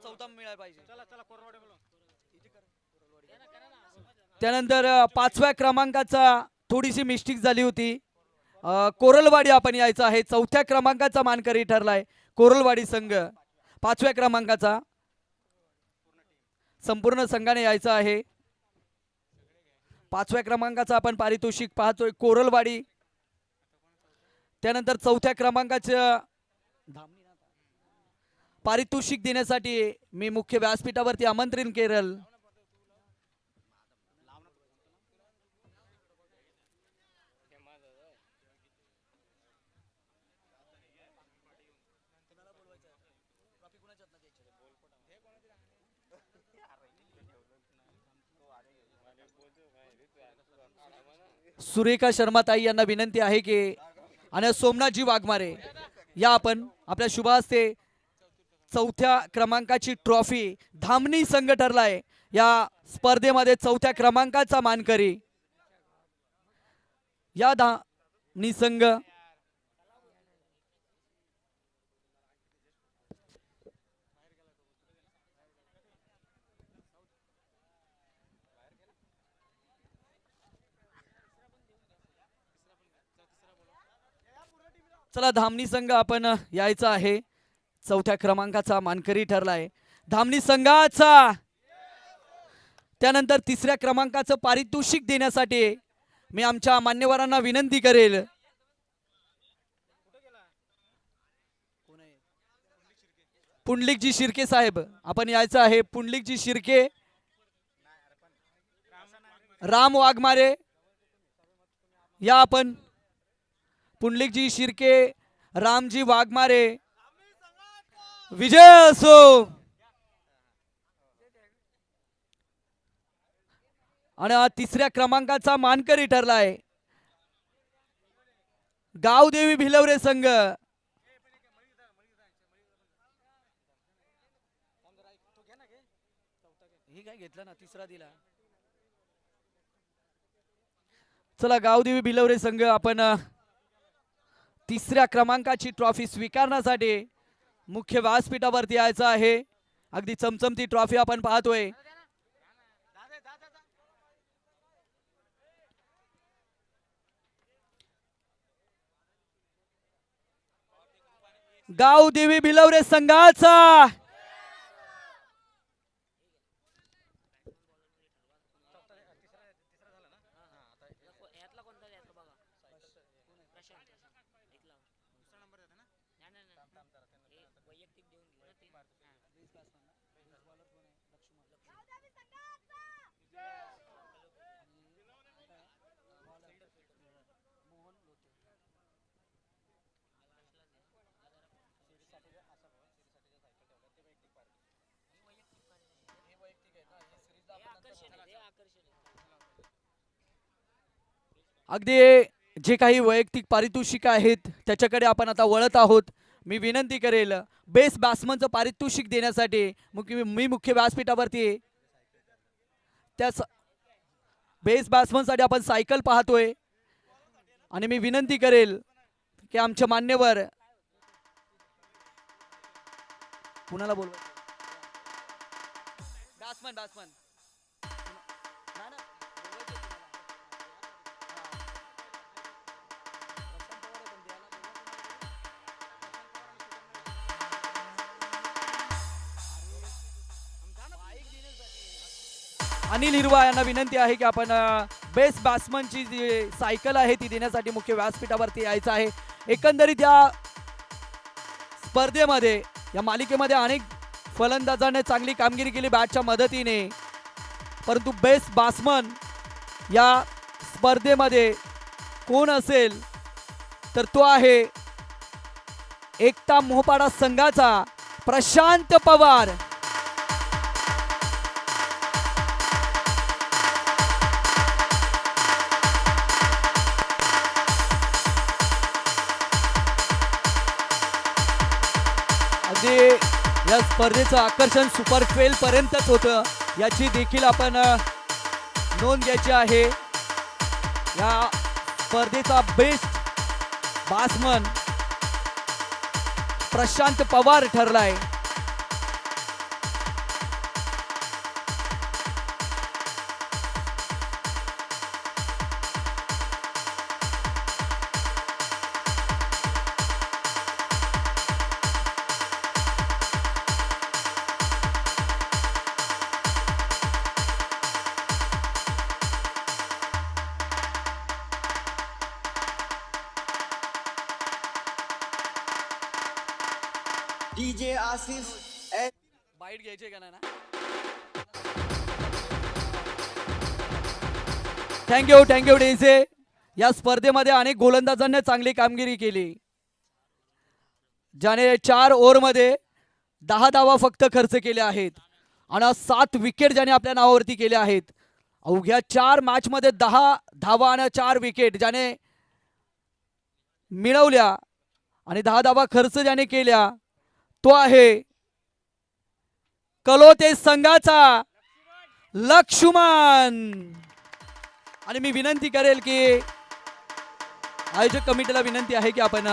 चौथा मिळाला पाहिजे त्यानंतर 5व्या क्रमांकाचा थोडीशी मिस्टेक झाली होती कोरलवाडी आपण यायचं आहे 4थ्या क्रमांकाचा मानकरी ठरलाय कोरलवाडी संघ 5व्या क्रमांकाचा संपूर्ण संघाने यायचं आहे 5व्या क्रमांकाचा आपण पारितोषिक पाहतोय कोरलवाडी त्यानंतर 4थ्या क्रमांकाचं पारितोषिक देण्यासाठी मी मुख्य व्यासपीठावरती आमंत्रण केरल सुरेखा शर्मा ताई यांना विनंती आहे की आणि सोमनाथजी वाघमारे या आपण आपल्या शुभ हस्ते चौथ्या क्रमांकाची ट्रॉफी धामणी संघ ठरलाय या स्पर्धेमध्ये चौथ्या क्रमांकाचा मानकरी या धामणी संघ चला धामणी संघ आपण यायचा आहे चौथ्या क्रमांकाचा मानकरी ठरलाय धामणी संघाचा त्यानंतर तिसऱ्या क्रमांकाचं पारितोषिक देण्यासाठी मी आमच्या मान्यवरांना विनंती करेल पुंडलिकजी शिर्के साहेब आपण यायचं आहे पुंडलिकजी शिर्के राम वाघमारे या आपण पुंडलिकजी शिर्के रामजी वाघमारे विजय असो आणि तिसऱ्या क्रमांकाचा मानकरी ठरलाय गावदेवी भिलवरे संघ काय घेतलं ना तिसरा दिला चला गावदेवी भिलवरे संघ आपण तिसऱ्या क्रमांकाची ट्रॉफी स्वीकारण्यासाठी मुख्य व्यासपीठावरती यायचं आहे अगदी चमचमती ट्रॉफी आपण पाहतोय गावदेवी भिलवरे संघाचा अगदी जे काही वैयक्तिक पारितोषिक आहेत त्याच्याकडे आपण आता वळत आहोत मी विनंती करेल बेस्ट बॅट्समनचं पारितोषिक देण्यासाठी मी मुख्य व्यासपीठावरती त्या बेस्ट बॅट्समनसाठी आपण सायकल पाहतोय आणि मी विनंती करेल की आमचे मान्यवर कुणाला बोलवा बॅट्समन अनिल हिरवा यांना विनंती आहे की आपण बेस्ट बॅट्समनची जी सायकल आहे ती देण्यासाठी मुख्य व्यासपीठावरती यायचं आहे एकंदरीत या स्पर्धेमध्ये या मालिकेमध्ये अनेक फलंदाजांनी चांगली कामगिरी केली बॅटच्या मदतीने परंतु बेस्ट बॅट्समन या स्पर्धेमध्ये कोण असेल तर तो आहे एकता मोहपाडा संघाचा प्रशांत पवार या स्पर्धेचं आकर्षण सुपर 12 पर्यंतच होतं याची देखील आपण नोंद घ्यायची आहे या स्पर्धेचा बेस्ट बॅट्समन प्रशांत पवार ठरलाय डीजे आसिफ बाईट घ्यायचे का ना थँक्यू डीजे या स्पर्धेमध्ये अनेक गोलंदाजांनी चांगली कामगिरी केली ज्याने 4 ओव्हरमध्ये 10 धावा फक्त खर्च केल्या आहेत आणि 7 विकेट ज्याने आपल्या नावावरती केल्या आहेत अवघ्या 4 मॅच मध्ये 10 धावा आणि 4 विकेट ज्याने मिळवल्या आणि 10 धावा खर्च ज्याने केल्या तो आहे कलोते संघाचा लक्ष्मण. आणि मी विनंती करेल की आयोजक कमिटीला विनंती आहे की आपण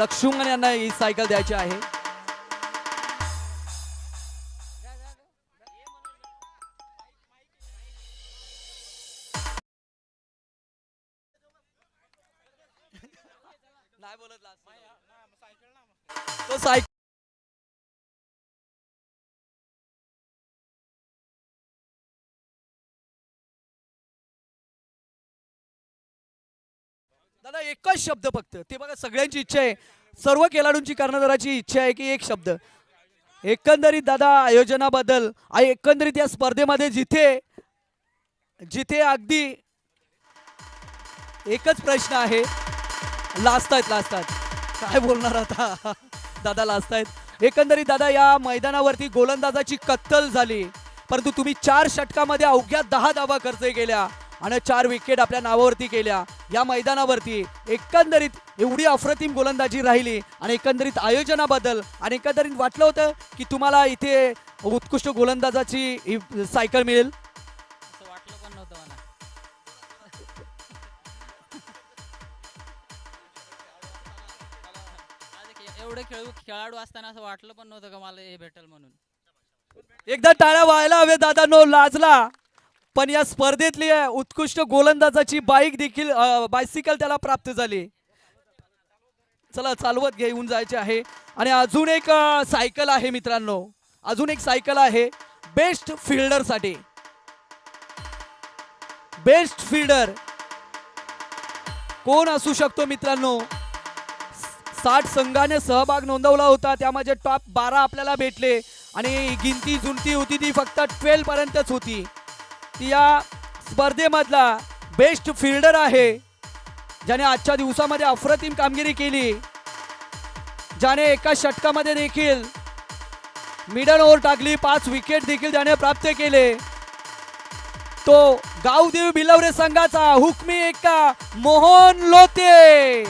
लक्ष्मण यांना ही सायकल द्यायची आहे. तो सायकल दादा एकच शब्द फक्त, ते बघा सगळ्यांची इच्छा आहे, सर्व खेळाडूंची कर्णधाराची इच्छा आहे की एक शब्द. एकंदरीत दादा आयोजनाबद्दल आणि एकंदरीत या स्पर्धेमध्ये जिथे जिथे अगदी एकच प्रश्न आहे, लाजतायत काय बोलणार आता दादा लाजतायत. एकंदरीत दादा या मैदानावरती गोलंदाजाची कत्तल झाली, परंतु तुम्ही 4 षटकामध्ये अवघ्या 10 धावा खर्च केल्या आणि 4 विकेट आपल्या नावावरती केल्या. या मैदानावरती एकंदरीत एवढी अप्रतिम गोलंदाजी राहिली आणि एकंदरीत आयोजनाबद्दल आणि एकंदरीत वाटलं होतं की तुम्हाला इथे उत्कृष्ट गोलंदाजाची सायकल मिळेल. असं वाटलं पण नव्हतं मला. एवढे खेळाडू असताना असं वाटलं पण नव्हतं का मला हे भेटेल म्हणून. एकदा टाळ्या व्हायला हवे दादांनो, लाजला. पण या स्पर्धेतली उत्कृष्ट गोलंदाजाची बाईक देखील बायसिकल त्याला प्राप्त झाली. चला चालवत घेऊन जायचे आहे. आणि अजून एक सायकल आहे मित्रांनो, अजून एक सायकल आहे बेस्ट फिल्डर साठी. बेस्ट फिल्डर कोण असू शकतो मित्रांनो? 60 संघाने सहभाग नोंदवला होता, त्यामध्ये टॉप 12 आपल्याला भेटले आणि गिनती जुनती होती ती फक्त 12 पर्यंतच होती. ती या स्पर्धेमधला बेस्ट फिल्डर आहे, ज्याने आजच्या दिवसामध्ये अप्रतिम कामगिरी केली, ज्याने एका षटकामध्ये देखील मिडल ओव्हर टाकली, 5 विकेट देखील त्याने प्राप्त केले. तो गावदेवी भिलवरे संघाचा हुकमी एक्का मोहन लोते.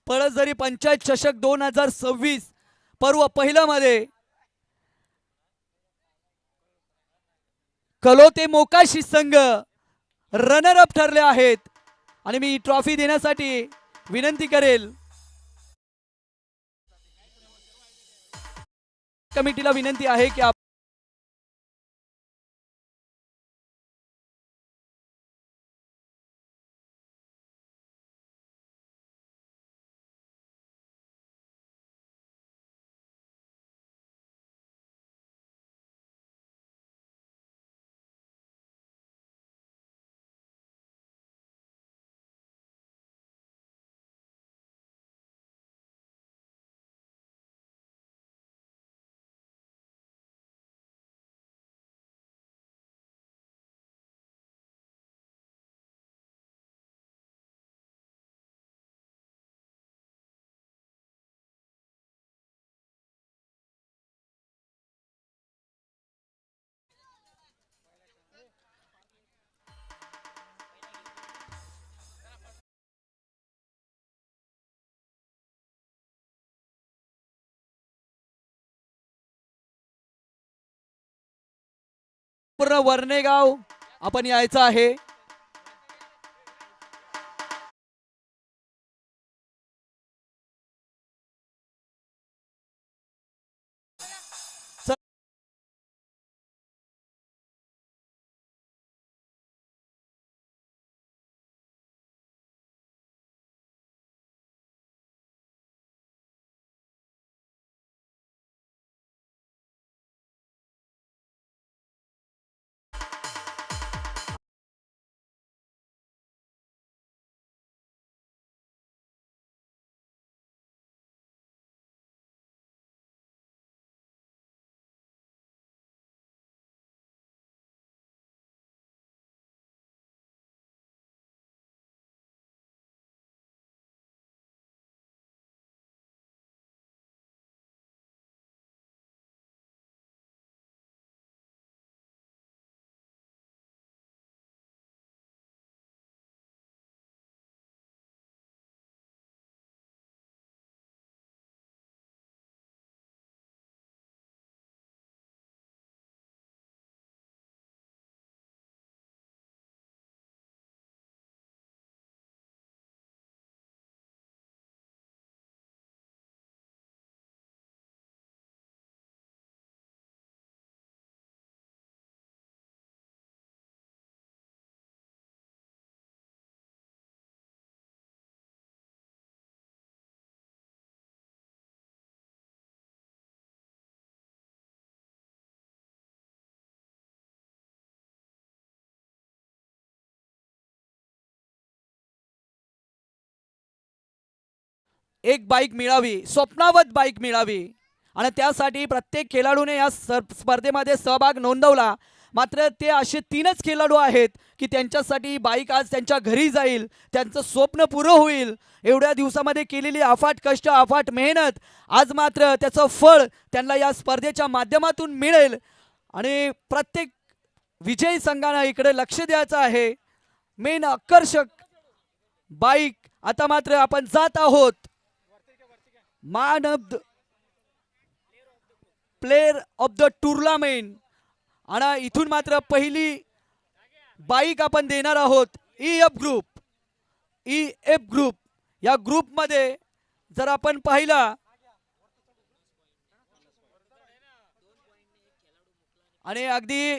पळसझरी पंचायत चषक 2026 पर्व पहिला मध्ये कलोते मोकाशी संघ रनर अप ठरले आहेत. आणि मी ट्रॉफी देण्यासाठी विनंती करेल, कमिटीला विनंती आहे की पूर्ण वर्णेगाव आपण यायचं आहे. एक बाईक मिळावी, स्वप्नावत बाईक मिळावी आणि त्यासाठी प्रत्येक खेळाडूने या स्पर्धेमध्ये सहभाग नोंदवला. मात्र ते असे 3च खेळाडू आहेत की त्यांच्यासाठी बाईक आज त्यांच्या घरी जाईल, त्यांचं स्वप्न पुरं होईल. एवढ्या दिवसामध्ये केलेली अफाट कष्ट, अफाट मेहनत आज मात्र त्याचं फळ त्यांना या स्पर्धेच्या माध्यमातून मिळेल. आणि प्रत्येक विजयी संघानं इकडे लक्ष द्यायचं आहे. मेन आकर्षक बाईक आता मात्र आपण जात आहोत. Man of the player of the tournament आणि इथून मात्र पहिली बाईक आपण देणार आहोत. एफ ग्रुप या ग्रुपमध्ये जर आपण पाहिला आणि अगदी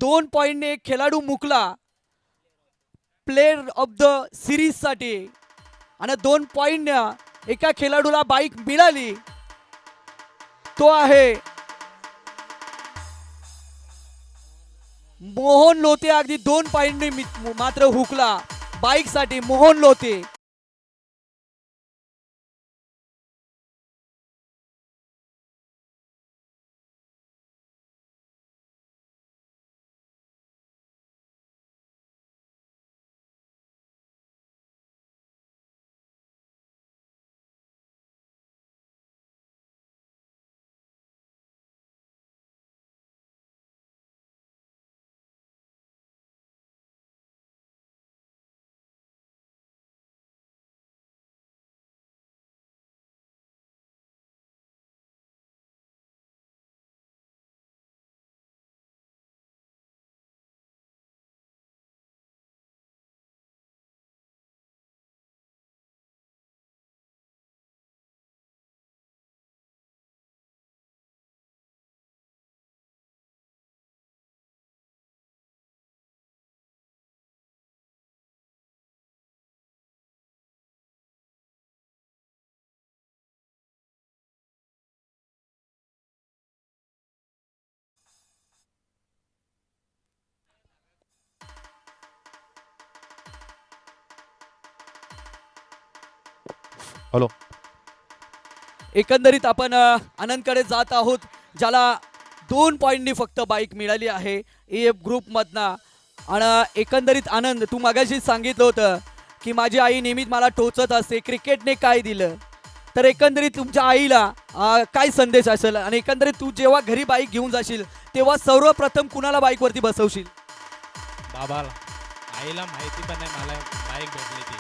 2 पॉइंटने एक खेळाडू मुकला प्लेयर ऑफ द सिरीज साठी आणि 2 पॉइंटने एका खेळाडूला बाईक मिळाली. तो आहे मोहन लोते. अगदी 2 पॉइंटने मात्र हुकला बाईक साठी मोहन लोते. हॅलो. एकंदरीत आपण आनंदकडे जात आहोत, ज्याला 2 पॉइंटनी फक्त बाईक मिळाली आहे एफ ग्रुप मधनं. आणि एकंदरीत आनंद, तू मगाशी सांगितलं होतं की माझी आई नेहमीच मला टोचत असते, क्रिकेटने काय दिलं. तर एकंदरीत तुमच्या आईला काय संदेश असेल आणि एकंदरीत तू जेव्हा घरी बाईक घेऊन जाशील तेव्हा सर्वप्रथम कुणाला बाईकवरती बसवशील? बाबाला. आईला माहिती पण नाही मला बाईक भेटली ती,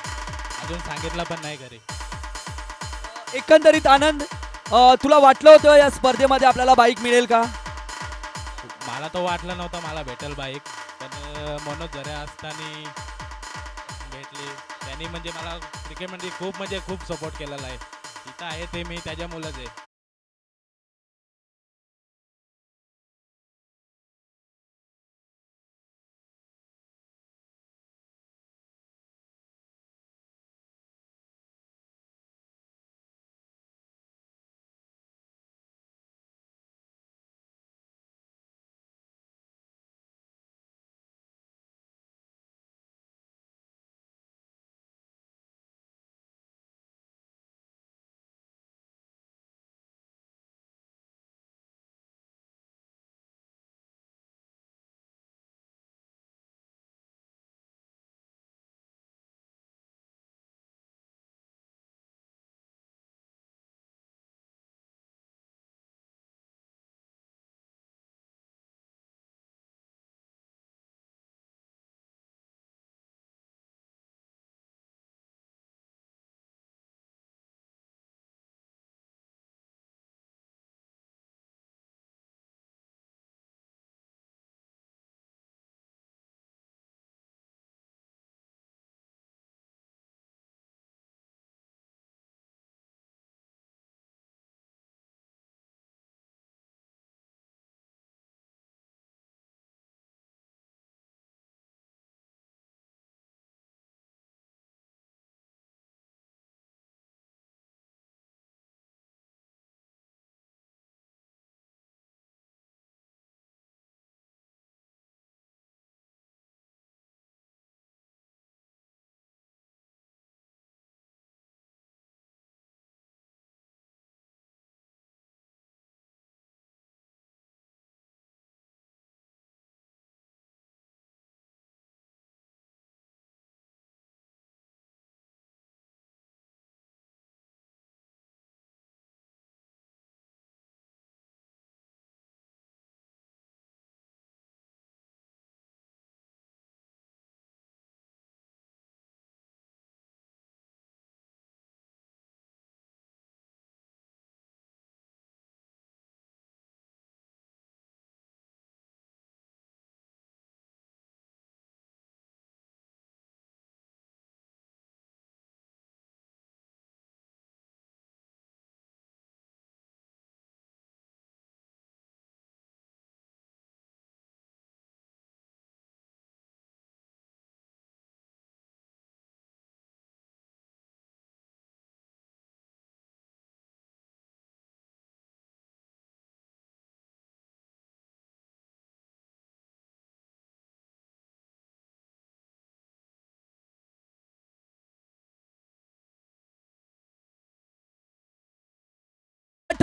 अजून सांगितलं पण नाही घरी. एकंदरीत आनंद, तुला वाटलं होतं या स्पर्धेमध्ये आपल्याला बाईक मिळेल का? मला तर वाटलं नव्हतं मला भेटेल बाईक, पण मनोज झरे असताना भेटली. त्यांनी म्हणजे मला क्रिकेटमध्ये खूप सपोर्ट केलेला आहे. इथं आहे ते मी त्याच्यामुळंच आहे.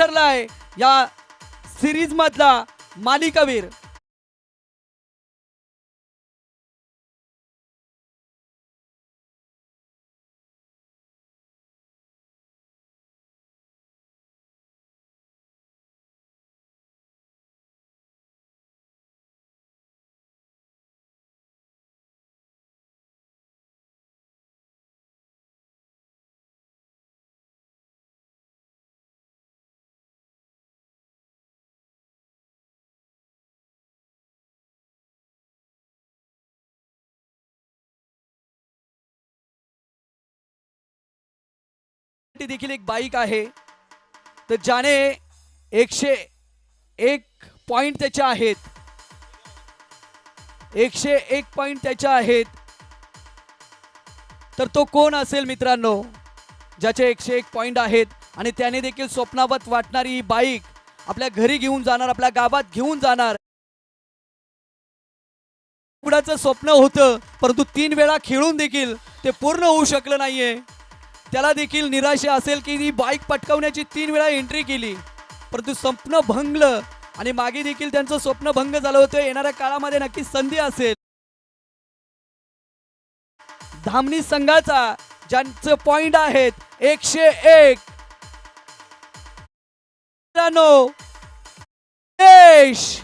ठरलाय या सिरीज मधला मालिकावीर. देखील एक बाईक आहे, तर ज्याने 101 पॉइंट त्याचे आहेत, 101 पॉइंट त्याच्या आहेत. तर तो कोण असेल मित्रांनो, ज्याचे 101 पॉइंट आहेत आणि त्याने देखील स्वप्नावत वाटणारी ही बाईक आपल्या घरी घेऊन जाणार, आपल्या गावात घेऊन जाणार. उघडाचं स्वप्न होतं, परंतु 3 वेळा खेळून देखील ते पूर्ण होऊ शकलं नाहीये. त्याला देखील निराशा असेल की ही बाईक पटकावण्याची 3 वेळा एंट्री केली, परंतु स्वप्न भंगलं आणि मागे देखील त्यांचं स्वप्न भंग झालं होतं. येणाऱ्या काळामध्ये नक्की संधी असेल. धामणी संघाचा ज्यांचे पॉइंट आहेत 101 देश.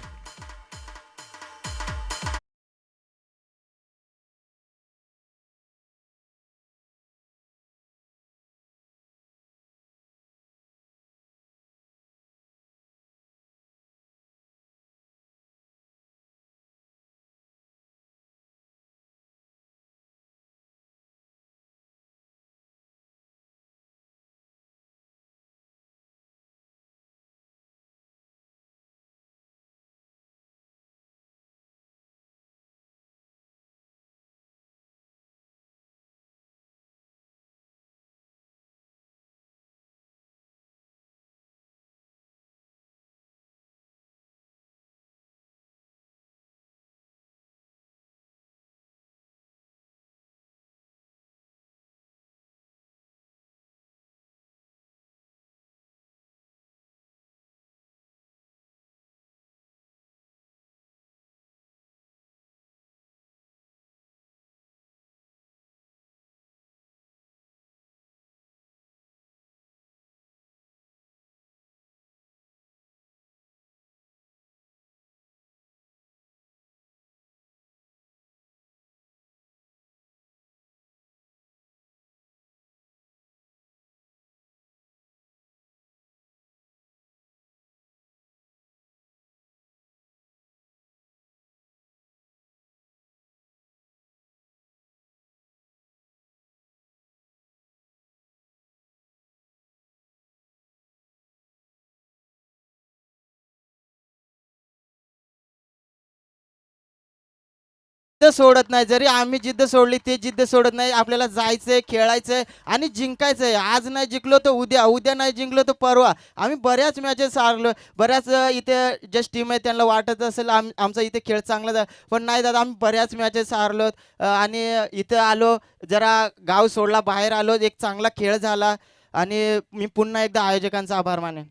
जिद्द सोडत नाही. जरी आम्ही जिद्द सोडली ते जिद्द सोडत नाही. आपल्याला जायचंय, खेळायचंय आणि जिंकायचंय. आज नाही जिंकलो तर उद्या, उद्या नाही जिंकलो तर परवा. आम्ही बऱ्याच मॅचेस हारलो. बऱ्याच इथे जस्ट टीम आहे त्यांना वाटत असेल आमचा इथे खेळ चांगला झाला, पण नाही दादा, आम्ही बऱ्याच मॅचेस हारलो आणि इथं आलो, जरा गाव सोडला, बाहेर आलो, एक चांगला खेळ झाला आणि मी पुन्हा एकदा आयोजकांचा आभार मानेन.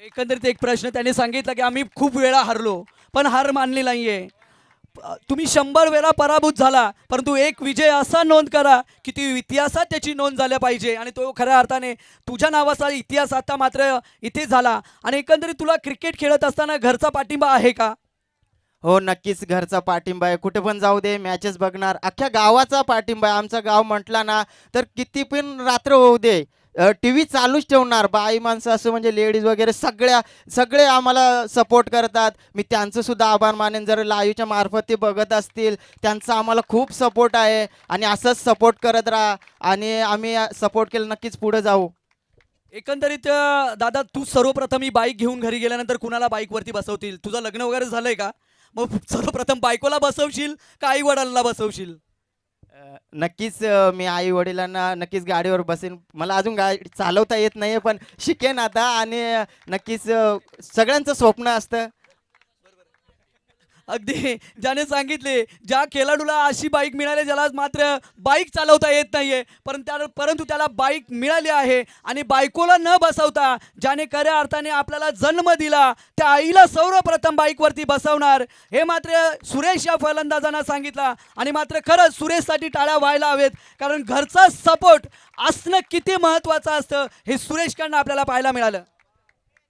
एकंदरीत एक प्रश्न त्यांनी सांगितलं की आम्ही खूप वेळा हारलो, पण हार मानली नाहीये. तुम्ही 100 वेळा पराभूत झाला, परंतु एक विजय असा नोंद करा की ती इतिहासात त्याची नोंद झाल्या पाहिजे आणि तो खऱ्या अर्थाने तुझ्या नावाचा इतिहास आता मात्र इथे झाला. आणि एकंदरीत तुला क्रिकेट खेळत असताना घरचा पाठिंबा आहे का? हो, नक्कीच घरचा पाठिंबा आहे. कुठे पण जाऊ दे, मॅचेस बघणार. अख्ख्या गावाचा पाठिंबा आहे. आमचा गाव म्हटला ना तर किती पण रात्र होऊ दे, TV चालूच ठेवणार. बाई माणसं असं म्हणजे लेडीज वगैरे सगळे आम्हाला सपोर्ट करतात. मी त्यांचं सुद्धा आभार मानेन. जर लाईव्हच्या मार्फत ते बघत असतील, त्यांचा आम्हाला खूप सपोर्ट आहे आणि असंच सपोर्ट करत राहा आणि आम्ही सपोर्ट केलं नक्कीच पुढे जाऊ. एकंदरीत दादा, तू सर्वप्रथम ही बाईक घेऊन घरी गेल्यानंतर कुणाला बाईकवरती बसवतील? तुझं लग्न वगैरे झालंय का? मग सर्वप्रथम बायकोला बसवशील का आई वडिलांना बसवशील? नक्कीच मी आई वडिलांना नक्कीच गाडीवर बसेन. मला अजून गाडी चालवता येत नाही, पण शिकेन आता आणि नक्कीच सगळ्यांचं स्वप्न असतं. अगदी ज्याने सांगितले ज्या खेळाडूला अशी बाईक मिळाली ज्याला मात्र बाईक चालवता येत नाहीये परंतु त्याला बाईक मिळाली आहे आणि बायकोला न बसवता ज्याने खऱ्या अर्थाने आपल्याला जन्म दिला त्या आईला सर्वप्रथम बाईकवरती बसवणार हे मात्र सुरेश या फलंदाजांना सांगितलं आणि मात्र खरंच सुरेशसाठी टाळ्या व्हायला हवेत कारण घरचा सपोर्ट असणं किती महत्त्वाचं असतं हे सुरेशकडनं आपल्याला पाहायला मिळालं.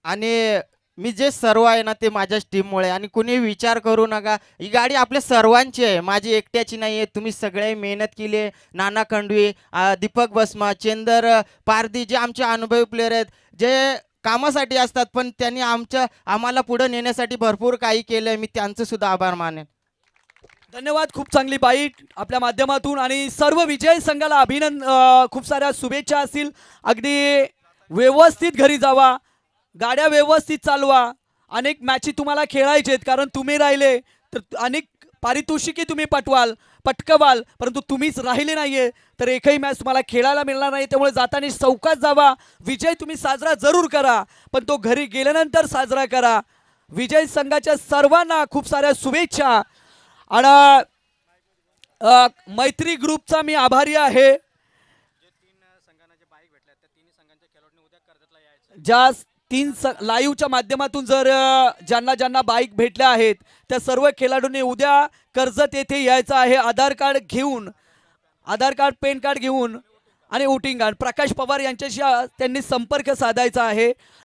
आणि मी जे सर्व आहे ना ते माझ्याच टीममुळे आणि कुणी विचार करू नका ही गाडी आपल्या सर्वांची आहे माझी एकट्याची नाही आहे तुम्ही सगळे मेहनत केली आहे. नाना खंडवी दीपक बसमा चेंदर पारधी जे आमचे अनुभवी प्लेयर आहेत जे कामासाठी असतात पण त्यांनी आम्हाला पुढे नेण्यासाठी भरपूर काही केलं आहे मी त्यांचं सुद्धा आभार मानेन. धन्यवाद. खूप चांगली बाईट आपल्या माध्यमातून आणि सर्व विजय संघाला अभिनंदन. खूप साऱ्या शुभेच्छा असतील. अगदी व्यवस्थित घरी जावा गाड्या व्यवस्थित चालवा. अनेक मॅची तुम्हाला खेळायचे आहेत कारण तुम्ही राहिले तर अनेक पारितोषिके तुम्ही पटकवाल परंतु तुम्हीच राहिले नाहीये तर एकही मॅच तुम्हाला खेळायला मिळणार नाही. त्यामुळे जाताना चौकात जावा. विजय तुम्ही साजरा जरूर करा पण तो घरी गेल्यानंतर साजरा करा. विजय संघाच्या सर्वांना खूप साऱ्या शुभेच्छा. आणि मैत्री ग्रुपचा मी आभारी आहे ज्या लाईव्हच्या माध्यमातून जर ज्यांना बाईक भेटल्या आहेत त्या सर्व खेळाडूंनी उद्या कर्जत येथे यायचं आहे. आधार कार्ड पॅन कार्ड घेऊन आणि वोटिंग कार्ड. प्रकाश पवार यांच्याशी त्यांनी संपर्क साधायचा आहे